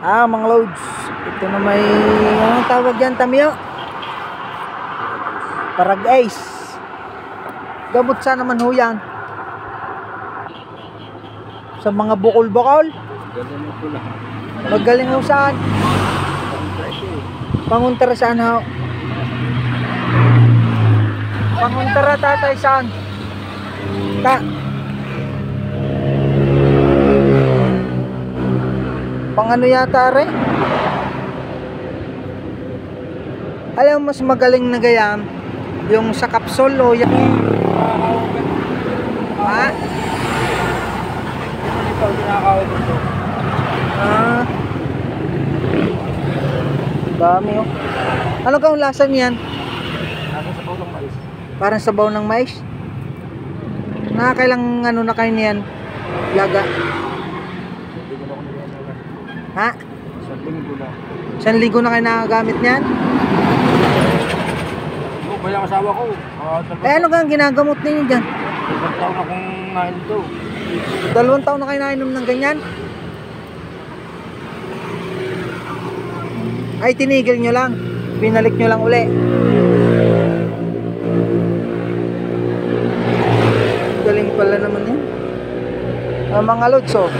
Mga loads. Ito na may, anong tawag yan, Tamiyo? Parag-ace. Gamot sa naman ho yan. Sa mga bukol-bukol. Magaling ho saan? Panguntara saan ho? Panguntara tatay saan? Pangano yata re? Alam mo mas magaling na gayam yung sa kapsul o yan. Ha? Dami oh. Ano kang lasa niyan? Sabaw ng mais. Parang sabaw ng mais. Nakakailang ano na kayo niyan? Laga. Ha? 1 linggo na. 1 linggo na kayo nakagamit niyan? Oo, kaya ang asawa ko. Ano kang ginagamot ninyo dyan? 2 taon akong nahin ito. 2 taon na kayo nainom ng ganyan? Ay, tinigil nyo lang. Binalik nyo lang uli. Galing pala naman yan. Mga lods, oh.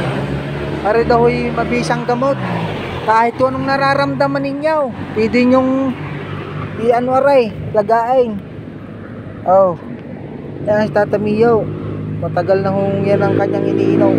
Para daw ay mabisang gamot. Kahit kung anong nararamdaman ninyo, pwede nyong i-ano aray, lagain. Oh. Yan si Tata Mio. Matagal na hong yan ang kanyang iniinom.